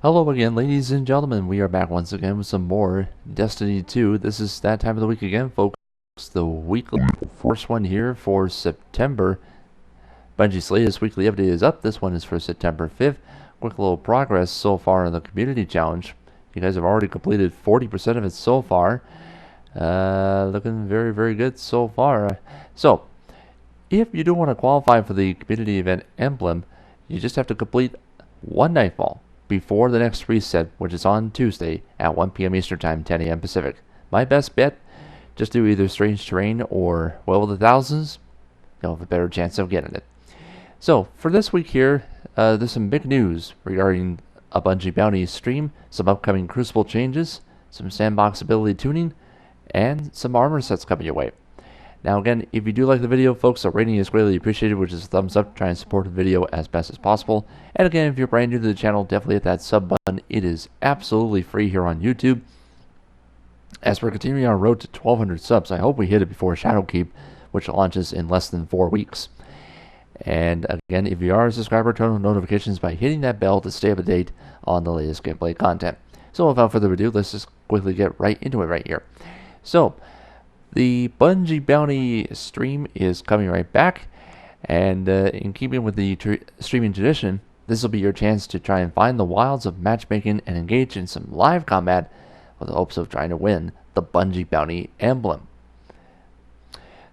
Hello again, ladies and gentlemen. We are back once again with some more Destiny 2. This is that time of the week again, folks. The weekly first one here for September. Bungie's latest weekly update is up. This one is for September 5th. Quick little progress so far in the community challenge. You guys have already completed 40% of it so far. Looking very, very good so far. So, if you do want to qualify for the community event emblem, you just have to complete one nightfall before the next reset, which is on Tuesday at 1 p.m. Eastern Time, 10 a.m. Pacific. My best bet, just do either Strange Terrain or Well of the Thousands. You'll have a better chance of getting it. So, for this week here, there's some big news regarding a Bungie Bounty stream, some upcoming Crucible changes, some Sandbox ability tuning, and some armor sets coming your way. Now again, if you do like the video, folks, a rating is greatly appreciated, which is a thumbs up. Try and support the video as best as possible. And again, if you're brand new to the channel, definitely hit that sub button. It is absolutely free here on YouTube. As we're continuing our road to 1,200 subs, I hope we hit it before Shadowkeep, which launches in less than 4 weeks. And again, if you are a subscriber, turn on notifications by hitting that bell to stay up to date on the latest gameplay content. So without further ado, let's just quickly get right into it right here. So, the Bungie Bounty stream is coming right back, and in keeping with the streaming tradition, this will be your chance to try and find the wilds of matchmaking and engage in some live combat with the hopes of trying to win the Bungie Bounty emblem.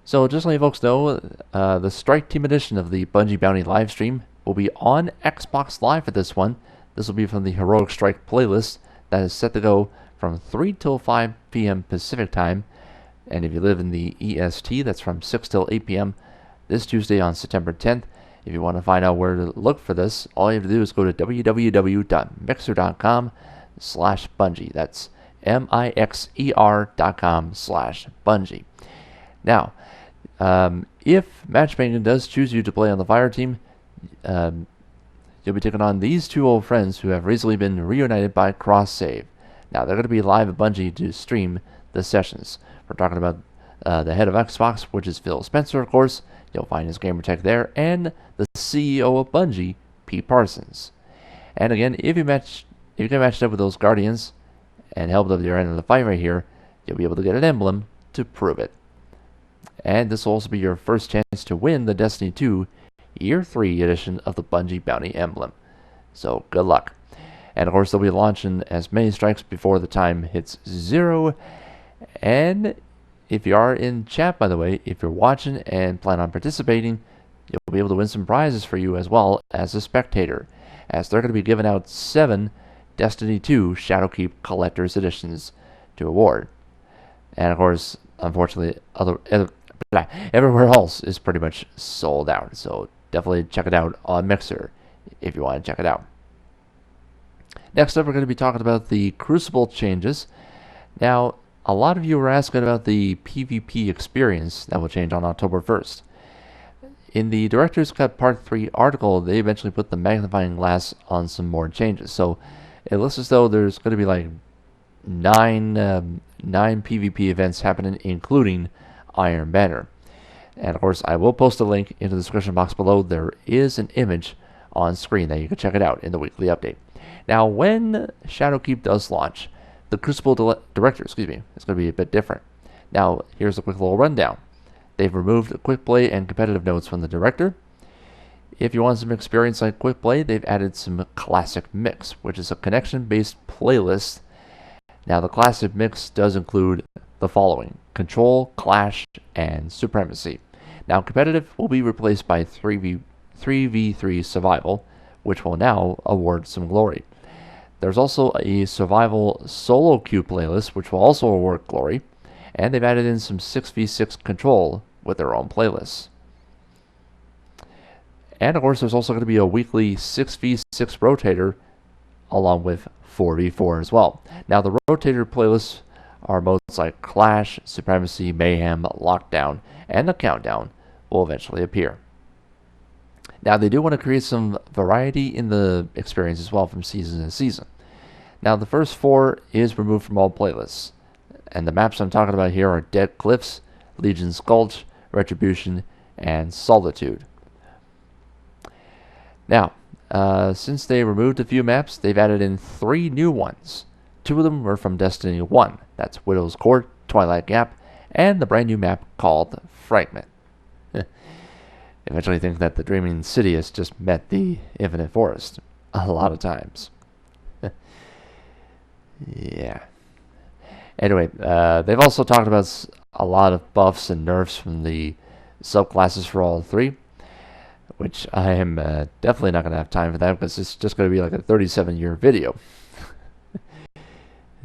So just to let you folks know, the Strike Team edition of the Bungie Bounty live stream will be on Xbox Live for this one. This will be from the Heroic Strike playlist that is set to go from 3 till 5 p.m. Pacific time. And if you live in the EST, that's from 6 till 8 p.m. this Tuesday on September 10th. If you want to find out where to look for this, all you have to do is go to www.mixer.com/Bungie. That's mixer.com/Bungie. Now, if matchmaking does choose you to play on the fire team, you'll be taking on these two old friends who have recently been reunited by cross-save. Now, they're going to be live at Bungie to stream the sessions. We're talking about the head of Xbox, which is Phil Spencer, of course. You'll find his gamertag there, and the CEO of Bungie, Pete Parsons. And again, if you get matched up with those Guardians and helped up your end of the fight right here, you'll be able to get an emblem to prove it. And this will also be your first chance to win the Destiny 2 Year 3 edition of the Bungie Bounty emblem. So good luck. And of course, they'll be launching as many strikes before the time hits 0. And if you are in chat, by the way, if you're watching and plan on participating, you'll be able to win some prizes for you as well as a spectator, as they're going to be giving out 7 Destiny 2 Shadowkeep Collector's Editions to award. And of course, unfortunately, everywhere else is pretty much sold out. So definitely check it out on Mixer if you want to check it out. Next up, we're going to be talking about the Crucible changes. Now, a lot of you were asking about the PvP experience that will change on October 1st. In the Director's Cut Part 3 article, they eventually put the magnifying glass on some more changes. So it looks as though there's going to be like 9 PvP events happening, including Iron Banner. And of course, I will post a link in the description box below. There is an image on screen that you can check it out in the weekly update. Now, when Shadowkeep does launch, the Crucible Director, is going to be a bit different. Now, here's a quick little rundown. They've removed quick play and competitive notes from the Director. If you want some experience like quick play, they've added some Classic Mix, which is a connection-based playlist. Now, the Classic Mix does include the following: Control, Clash, and Supremacy. Now, competitive will be replaced by 3v3 Survival, which will now award some glory. There's also a Survival Solo Queue playlist, which will also award glory, and they've added in some 6v6 Control with their own playlists. And of course, there's also going to be a weekly 6v6 Rotator, along with 4v4 as well. Now, the Rotator playlists are modes like Clash, Supremacy, Mayhem, Lockdown, and the Countdown will eventually appear. Now, they do want to create some variety in the experience as well from season to season. Now, the first 4 is removed from all playlists. And the maps I'm talking about here are Dead Cliffs, Legion's Gulch, Retribution, and Solitude. Now, since they removed a few maps, they've added in 3 new ones. 2 of them were from Destiny 1. That's Widow's Court, Twilight Gap, and the brand new map called Fragment. Eventually think that the Dreaming City has just met the Infinite Forest a lot of times. Yeah. Anyway, they've also talked about a lot of buffs and nerfs from the subclasses for all 3, which I am definitely not going to have time for that because it's just going to be like a 37-year video.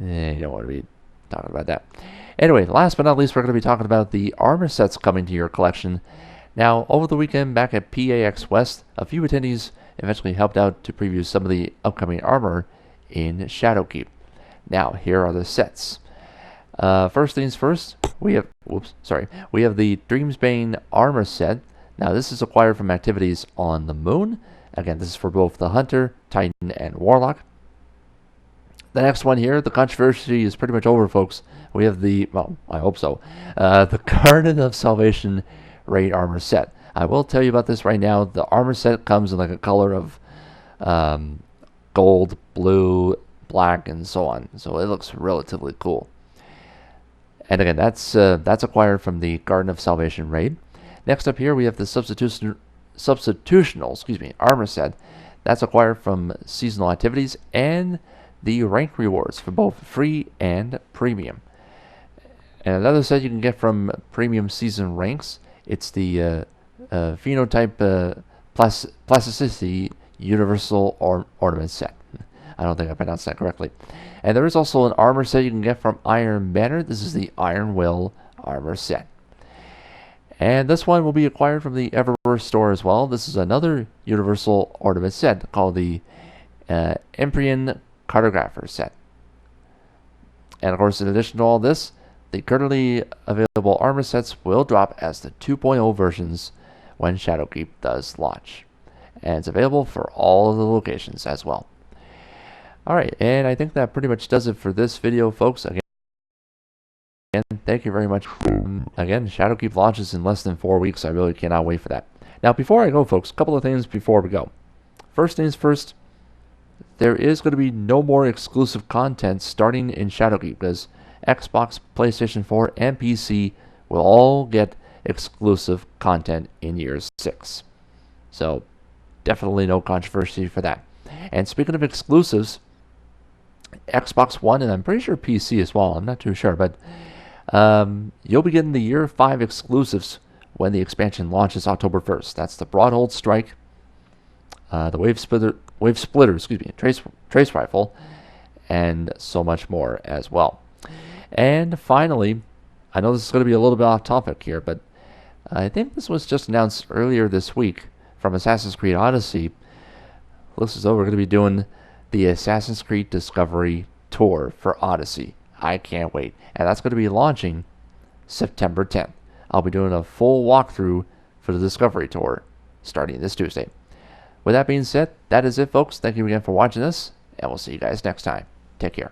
You don't want to be talking about that. Anyway, last but not least, we're going to be talking about the armor sets coming to your collection. Now, over the weekend back at PAX West, a few attendees eventually helped out to preview some of the upcoming armor in Shadowkeep. Now, here are the sets. First things first, we have the Dreamsbane armor set. Now, this is acquired from activities on the moon. Again, this is for both the Hunter, Titan, and Warlock. The next one here, the controversy is pretty much over, folks. We have the, well, I hope so, the Garden of Salvation raid armor set. I will tell you about this right now. The armor set comes in like a color of gold, blue, black, and so on. So it looks relatively cool. And again, that's acquired from the Garden of Salvation raid. Next up here, we have the substitutional armor set. That's acquired from seasonal activities and the rank rewards for both free and premium. And another set you can get from premium season ranks. It's the phenotype plasticity universal ornament set. I don't think I pronounced that correctly. And there is also an armor set you can get from Iron Banner. This is the Iron Will armor set. And this one will be acquired from the Eververse store as well. This is another universal ornament set called the Emprian Cartographer set. And of course, in addition to all this, the currently available armor sets will drop as the 2.0 versions when Shadowkeep does launch. And it's available for all of the locations as well. Alright, and I think that pretty much does it for this video, folks. Again, thank you very much. Again, Shadowkeep launches in less than 4 weeks. I really cannot wait for that. Now, before I go, folks, a couple of things before we go. First things first, there is going to be no more exclusive content starting in Shadowkeep because Xbox, PlayStation 4, and PC will all get exclusive content in Year 6. So, definitely no controversy for that. And speaking of exclusives, Xbox One, and I'm pretty sure PC as well, I'm not too sure, but you'll be getting the Year 5 exclusives when the expansion launches October 1st. That's the Broadhold Strike, the Wave Splitter, Trace Rifle, and so much more as well. And finally, I know this is going to be a little bit off topic here, but I think this was just announced earlier this week from Assassin's Creed Odyssey. Looks as though we're going to be doing the Assassin's Creed Discovery Tour for Odyssey. I can't wait. And that's going to be launching September 10th. I'll be doing a full walkthrough for the Discovery Tour starting this Tuesday. With that being said, that is it, folks. Thank you again for watching this, and we'll see you guys next time. Take care.